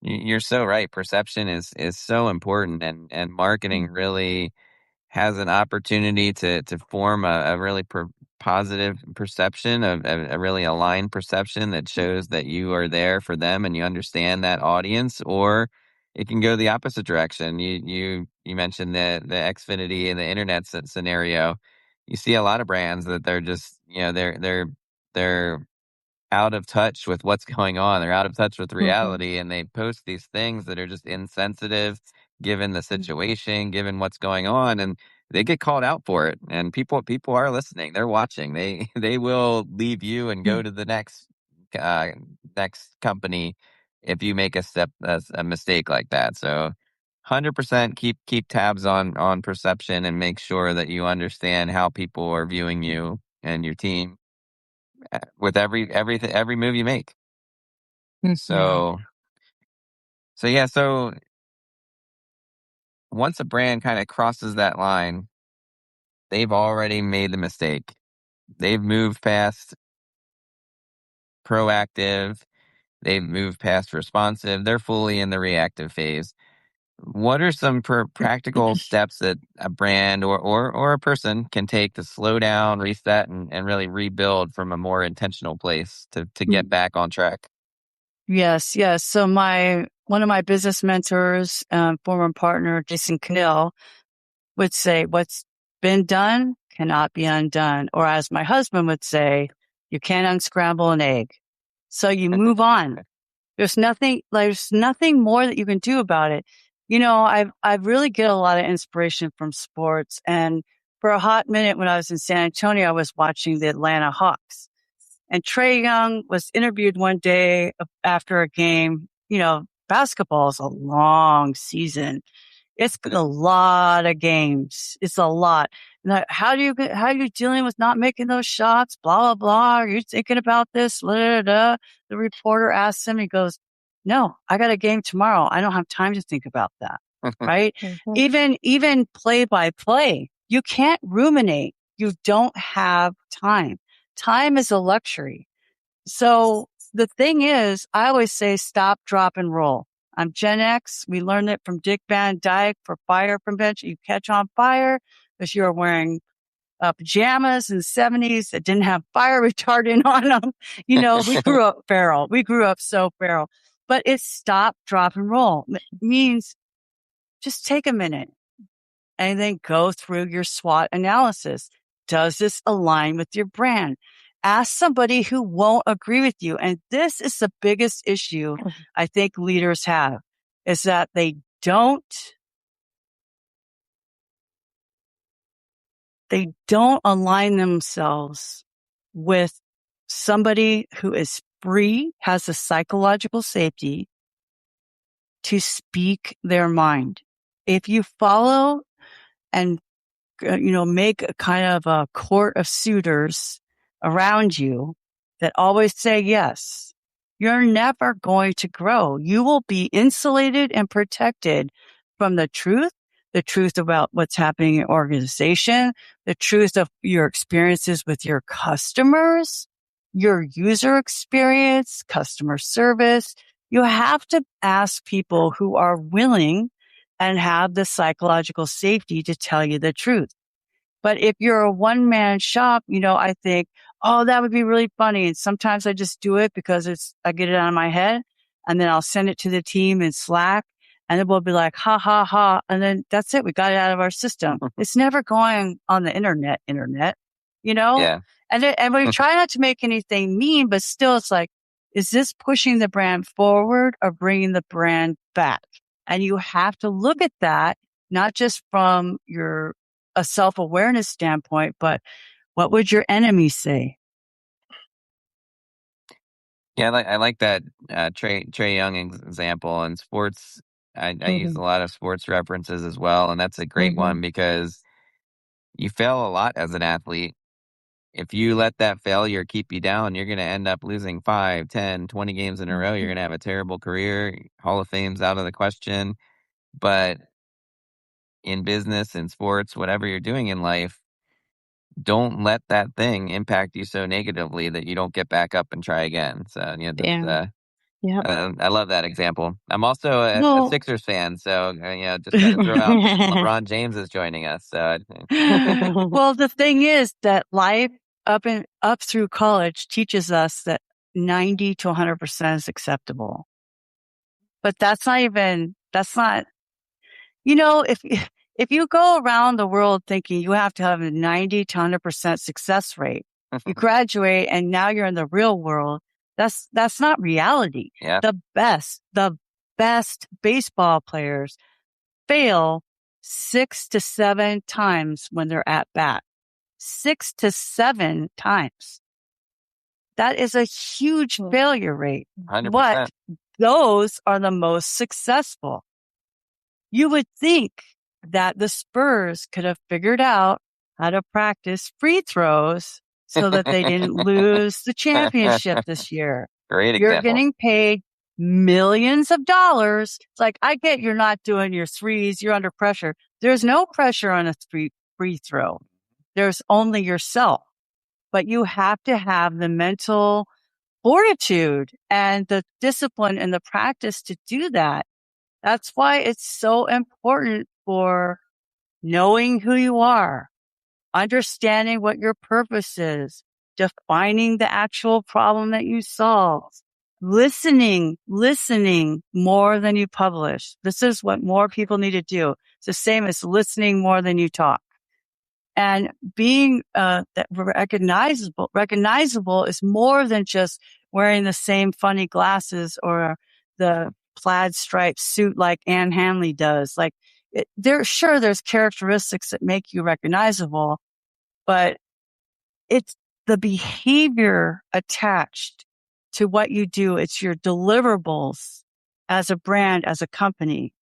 You're so right. Perception is so important, and marketing really has an opportunity to form a really positive perception, a really aligned perception that shows that you are there for them and you understand that audience, or it can go the opposite direction. You mentioned the Xfinity and the internet scenario. You see a lot of brands that they're just, they're out of touch with what's going on. They're out of touch with reality, and they post these things that are just insensitive given the situation, given what's going on, and they get called out for it. And people are listening. They're watching. They will leave you and go to the next company if you make a mistake like that. So 100% keep tabs on perception and make sure that you understand how people are viewing you and your team with every move you make. So yeah, so once a brand kind of crosses that line, they've already made the mistake. They've moved past proactive, they've moved past responsive, they're fully in the reactive phase. What are some practical steps that a brand or a person can take to slow down, reset, and really rebuild from a more intentional place to get back on track? Yes. So one of my business mentors, former partner, Jason Cannell, would say, what's been done cannot be undone. Or as my husband would say, you can't unscramble an egg. So you move on. There's nothing more that you can do about it. I really get a lot of inspiration from sports. And for a hot minute when I was in San Antonio, I was watching the Atlanta Hawks. And Trae Young was interviewed one day after a game. Basketball is a long season. It's been a lot of games. It's a lot. And how are you dealing with not making those shots? Blah, blah, blah. Are you thinking about this? Blah, blah, blah. The reporter asks him, he goes, no, I got a game tomorrow. I don't have time to think about that. Right? Even play by play, you can't ruminate. You don't have time. Time is a luxury. So the thing is, I always say, stop, drop, and roll. I'm Gen X. We learned it from Dick Van Dyke for fire prevention. You catch on fire because you're wearing pajamas in the 70s that didn't have fire retardant on them. We grew up feral. We grew up so feral. But it's stop, drop, and roll. It means just take a minute and then go through your SWOT analysis. Does this align with your brand? Ask somebody who won't agree with you. And this is the biggest issue I think leaders have, is that they don't align themselves with somebody who is free, has the psychological safety to speak their mind. If you follow and make a kind of a court of suitors around you that always say yes, you're never going to grow. You will be insulated and protected from the truth about what's happening in your organization, the truth of your experiences with your customers, your user experience, customer service. You have to ask people who are willing and have the psychological safety to tell you the truth. But if you're a one-man shop, I think, oh, that would be really funny. And sometimes I just do it because I get it out of my head, and then I'll send it to the team in Slack, and then we'll be like, ha, ha, ha. And then that's it. We got it out of our system. It's never going on the internet, Yeah. And we try not to make anything mean, but still it's like, is this pushing the brand forward or bringing the brand back? And you have to look at that, not just from a self-awareness standpoint, but what would your enemy say? Yeah, I like that Trae Young example in sports. I use a lot of sports references as well, and that's a great one because you fail a lot as an athlete. If you let that failure keep you down, you're going to end up losing 5, 10, 20 games in a row. You're going to have a terrible career. Hall of Fame's out of the question. But in business, in sports, whatever you're doing in life, don't let that thing impact you so negatively that you don't get back up and try again. So, I love that example. I'm also a Sixers fan, so just got to throw out LeBron James is joining us. So, well, the thing is that life up through college teaches us that 90 to 100% is acceptable. But that's not, if you go around the world thinking you have to have a 90 to 100% success rate, you graduate and now you're in the real world. That's not reality. Yeah. The best baseball players fail 6 to 7 times when they're at bat. 6 to 7 times. That is a huge failure rate. 100%. But those are the most successful. You would think that the Spurs could have figured out how to practice free throws so that they didn't lose the championship this year. Great example. You're getting paid millions of dollars. It's like, I get you're not doing your threes. You're under pressure. There's no pressure on a free throw. There's only yourself. But you have to have the mental fortitude and the discipline and the practice to do that. That's why it's so important for knowing who you are, understanding what your purpose is, defining the actual problem that you solve, listening more than you publish. This is what more people need to do. It's the same as listening more than you talk. And being recognizable is more than just wearing the same funny glasses or the plaid striped suit like Anne Hanley does. Like, there's characteristics that make you recognizable, but it's the behavior attached to what you do. It's your deliverables as a brand, as a company,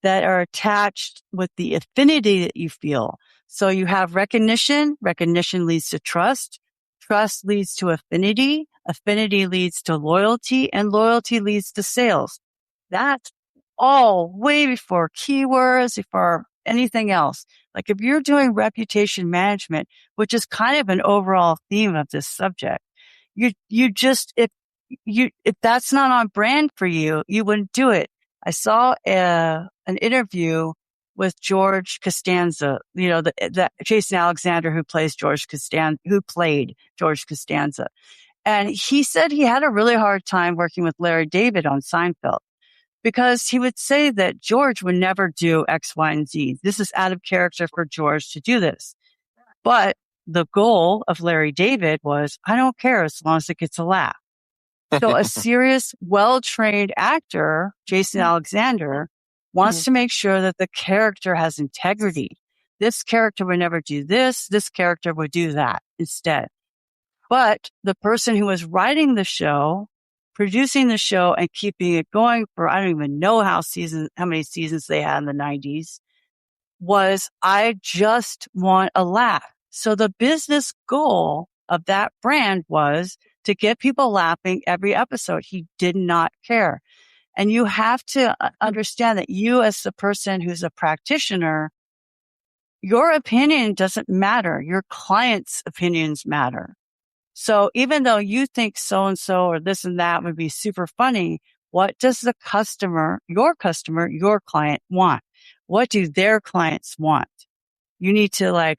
that are attached with the affinity that you feel. So you have recognition. Recognition leads to trust. Trust leads to affinity. Affinity leads to loyalty, and loyalty leads to sales. That's all way before keywords, before anything else. Like, if you're doing reputation management, which is kind of an overall theme of this subject, if that's not on brand for you, you wouldn't do it. I saw an interview with George Costanza, the Jason Alexander who played George Costanza. And he said he had a really hard time working with Larry David on Seinfeld because he would say that George would never do X, Y, and Z. This is out of character for George to do this. But the goal of Larry David was, I don't care as long as it gets a laugh. So a serious, well-trained actor, Jason Alexander, wants to make sure that the character has integrity. This character would never do this. This character would do that instead. But the person who was writing the show, producing the show, and keeping it going for, I don't even know how many seasons they had in the 90s, was, I just want a laugh. So the business goal of that brand was to get people laughing every episode. He did not care. And you have to understand that you, as the person who's a practitioner, your opinion doesn't matter. Your clients' opinions matter. So even though you think so-and-so or this and that would be super funny, what does your client want? What do their clients want? You need to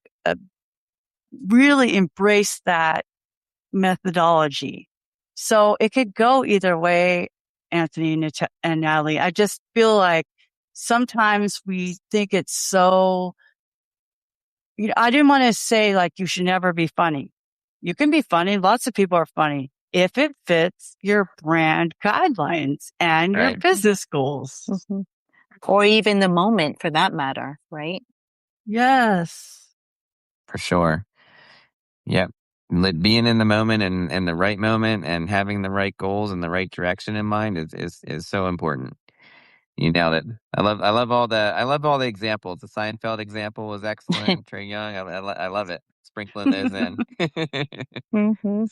really embrace that methodology. So it could go either way, Anthony and Natalie. I just feel like sometimes we think it's so, I didn't want to say like you should never be funny. You can be funny. Lots of people are funny if it fits your brand guidelines and your business goals. Mm-hmm. Or even the moment for that matter, right? Yes. For sure. Yep. Being in the moment and the right moment and having the right goals and the right direction in mind is so important. You nailed it. I love all the examples. The Seinfeld example was excellent. Trey Young, I love it. Sprinkling those in. Mm-hmm.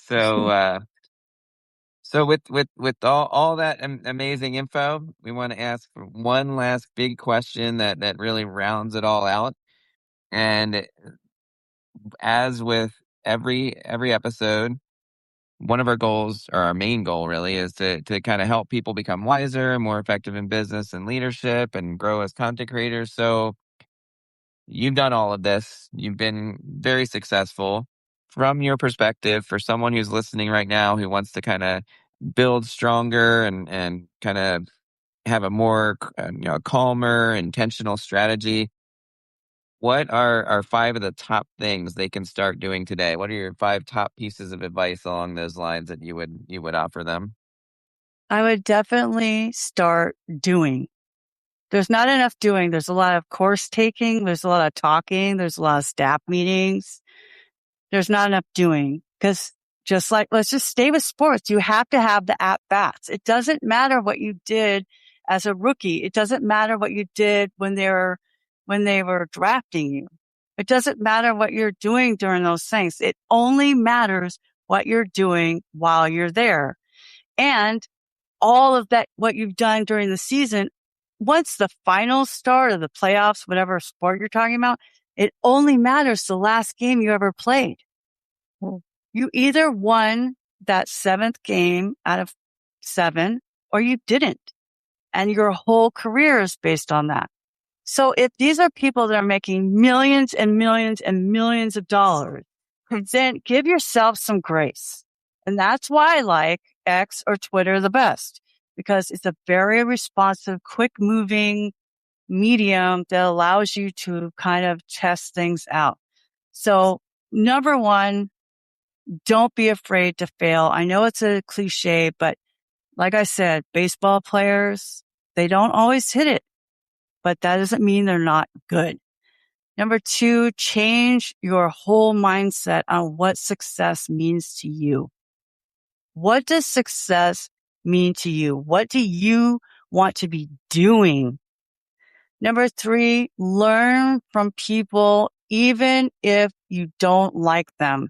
So with all that amazing info, we want to ask one last big question that really rounds it all out. And as with every episode, one of our goals, or our main goal really, is to kind of help people become wiser and more effective in business and leadership and grow as content creators. So you've done all of this. You've been very successful. from your perspective, for someone who's listening right now who wants to kind of build stronger and kind of have a more calmer, intentional strategy, what are 5 of the top things they can start doing today? What are your 5 top pieces of advice along those lines that you would offer them? I would definitely start doing. There's not enough doing. There's a lot of course taking. There's a lot of talking. There's a lot of staff meetings. There's not enough doing, because just like, let's just stay with sports. You have to have the at bats. It doesn't matter what you did as a rookie. It doesn't matter what you did when they were drafting you. It doesn't matter what you're doing during those things. It only matters what you're doing while you're there. And all of that, what you've done during the season, once the finals start or the playoffs, whatever sport you're talking about, it only matters the last game you ever played. You either won that 7th game out of 7 or you didn't. And your whole career is based on that. So if these are people that are making millions and millions and millions of dollars, then give yourself some grace. And that's why I like X or Twitter the best, because it's a very responsive, quick moving medium that allows you to kind of test things out. So number 1, don't be afraid to fail. I know it's a cliche, but like I said, baseball players, they don't always hit it, but that doesn't mean they're not good. Number 2, change your whole mindset on what success means to you. What does success mean to you? What do you want to be doing? Number 3, learn from people even if you don't like them.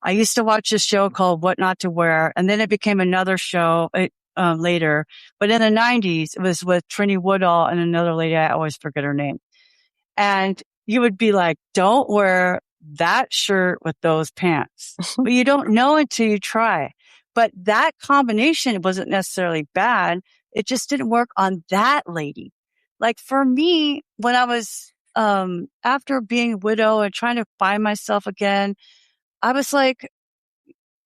I used to watch a show called What Not to Wear, and then it became another show later. But in the 90s, it was with Trini Woodall and another lady, I always forget her name. And you would be like, don't wear that shirt with those pants. But you don't know until you try. But that combination wasn't necessarily bad. It just didn't work on that lady. Like for me, when I was, after being a widow and trying to find myself again, I was like,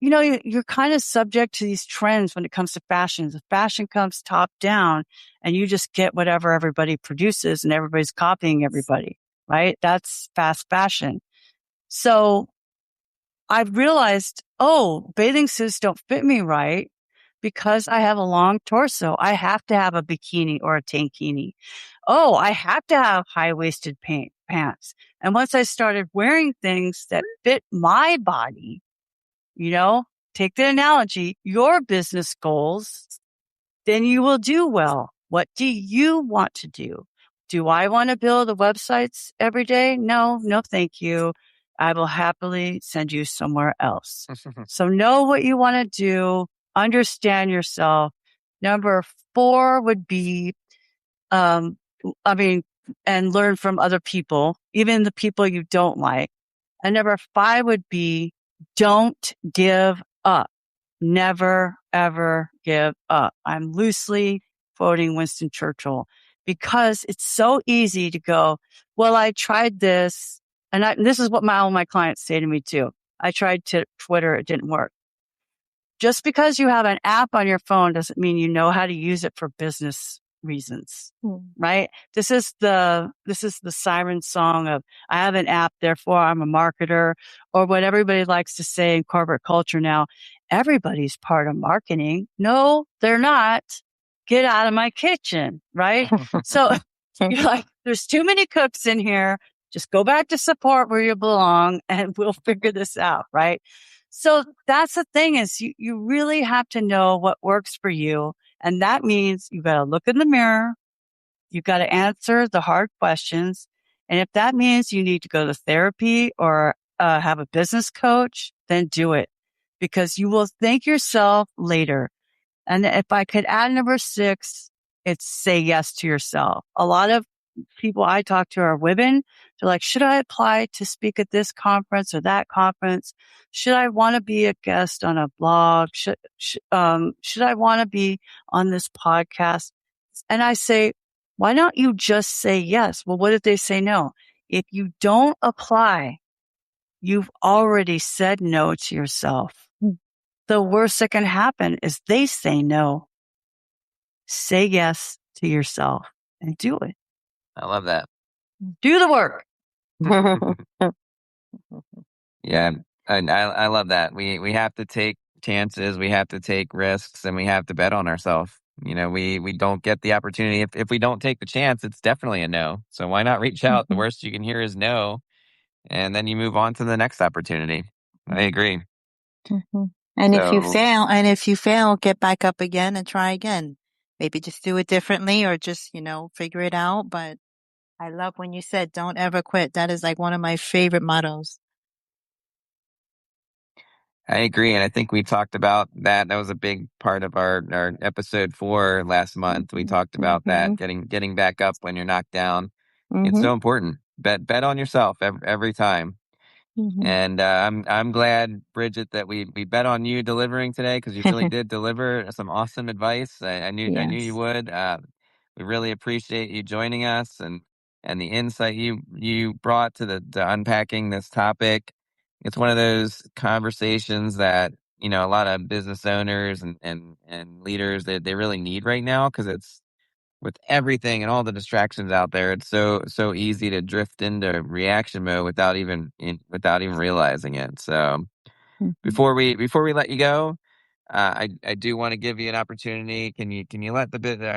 you're kind of subject to these trends when it comes to fashion. The fashion comes top down and you just get whatever everybody produces and everybody's copying everybody, right? That's fast fashion. So I realized, bathing suits don't fit me right because I have a long torso. I have to have a bikini or a tankini. I have to have high-waisted pants. And once I started wearing things that fit my body, take the analogy, your business goals, then you will do well. What do you want to do? Do I want to build the websites every day? No, thank you. I will happily send you somewhere else. So know what you want to do. Understand yourself. Number 4 would be, and learn from other people, even the people you don't like. And number 5 would be, don't give up. Never, ever give up. I'm loosely quoting Winston Churchill because it's so easy to go, well, I tried this. And this is what all my clients say to me too. I tried Twitter. It didn't work. Just because you have an app on your phone doesn't mean you know how to use it for business reasons, right? This is the siren song of, I have an app, therefore I'm a marketer, or what everybody likes to say in corporate culture now. Everybody's part of marketing. No, they're not. Get out of my kitchen, right? So you're like, there's too many cooks in here. Just go back to support where you belong and we'll figure this out, right? So that's the thing is you really have to know what works for you. And that means you got to look in the mirror. You got to answer the hard questions. And if that means you need to go to therapy or have a business coach, then do it because you will thank yourself later. And if I could add number 6, it's say yes to yourself. A lot of people I talk to are women. They're like, should I apply to speak at this conference or that conference? Should I want to be a guest on a blog? Should I want to be on this podcast? And I say, why don't you just say yes? Well, what if they say no? If you don't apply, you've already said no to yourself. The worst that can happen is they say no. Say yes to yourself and do it. I love that. Do the work. Yeah, I love that. We have to take chances, we have to take risks, and we have to bet on ourselves. We don't get the opportunity. If we don't take the chance, it's definitely a no. So why not reach out? The worst you can hear is no, and then you move on to the next opportunity. I agree. And if you So fail, get back up again and try again. Maybe just do it differently or just, figure it out. But I love when you said, don't ever quit. That is like one of my favorite mottos. I agree, and I think we talked about that. That was a big part of our episode 4 last month. We talked about that, getting back up when you're knocked down. It's so important. Bet on yourself every time. And I'm glad, Bridget, that we bet on you delivering today, because you really did deliver some awesome advice. I knew you Yes. would. We really appreciate you joining us and the insight you brought to unpacking this topic. It's one of those conversations that a lot of business owners and leaders they really need right now, because it's with everything and all the distractions out there, it's so easy to drift into reaction mode without even realizing it. So before we let you go, I do want to give you an opportunity. Can you let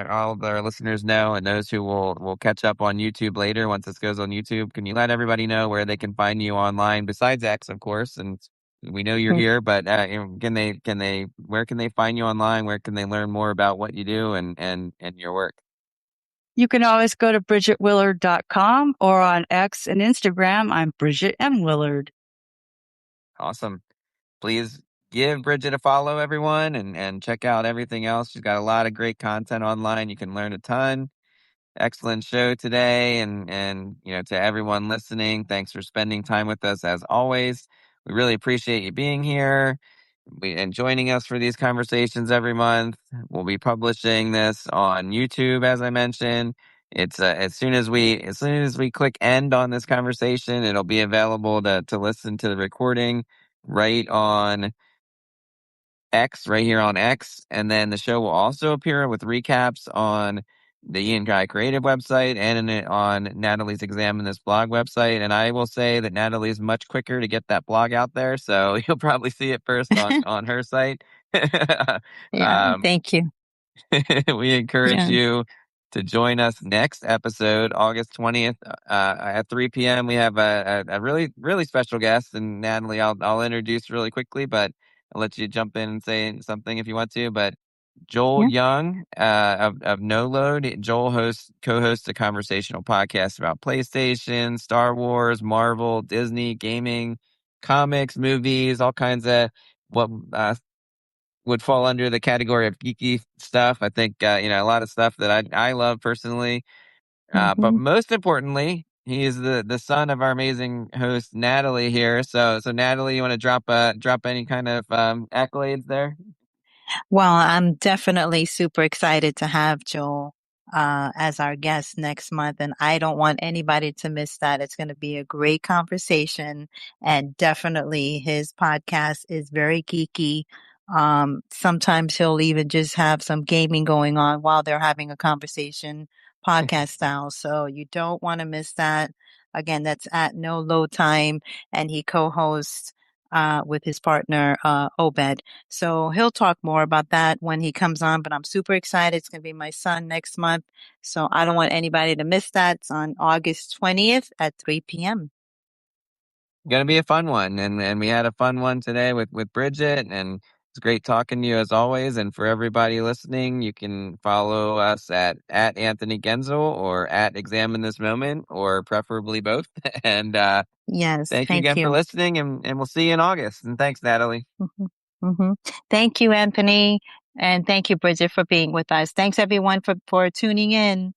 all of our listeners know, and those who will catch up on YouTube later once this goes on YouTube? Can you let everybody know where they can find you online besides X, of course? And we know you're here, but where can they find you online? Where can they learn more about what you do and your work? You can always go to BridgetWillard.com, or on X and Instagram, I'm Bridget M. Willard. Awesome. Please give Bridget a follow, everyone, and check out everything else. She's got a lot of great content online. You can learn a ton. Excellent show today. And to everyone listening, thanks for spending time with us as always. We really appreciate you being here and joining us for these conversations every month. We'll be publishing this on YouTube, as I mentioned. It's as soon as we click end on this conversation, it'll be available to listen to the recording right on X, right here on X. And then the show will also appear with recaps on the Ian Guy Creative website and on Natalie's Examine This blog website. And I will say that Natalie's much quicker to get that blog out there, so you'll probably see it first on her site. Yeah. Thank you. We encourage Yeah. you to join us next episode, August 20th, at 3 p.m. We have a really, really special guest, and Natalie, I'll introduce really quickly, but I'll let you jump in and say something if you want to. But Joel Young of No Load. Joel co-hosts a conversational podcast about PlayStation, Star Wars, Marvel, Disney, gaming, comics, movies, all kinds of what would fall under the category of geeky stuff. I think a lot of stuff that I love personally. But most importantly, he is the son of our amazing host Natalie here. So Natalie, you want to drop any kind of accolades there? Well, I'm definitely super excited to have Joel as our guest next month, and I don't want anybody to miss that. It's going to be a great conversation, and definitely his podcast is very geeky. Sometimes he'll even just have some gaming going on while they're having a conversation, podcast style. So you don't want to miss that. Again, that's at No Load Time, and he co-hosts with his partner Obed. So he'll talk more about that when he comes on, but I'm super excited. It's going to be my son next month. So I don't want anybody to miss that. It's on August 20th at 3 p.m. Going to be a fun one. And we had a fun one today with Bridget, and it's great talking to you as always. And for everybody listening, you can follow us at Anthony Gaenzle or at Examine This Moment, or preferably both. And Yes, thank you thank again for you. listening, and we'll see you in August. And thanks, Natalie. Thank you, Anthony. And thank you, Bridget, for being with us. Thanks, everyone, for tuning in.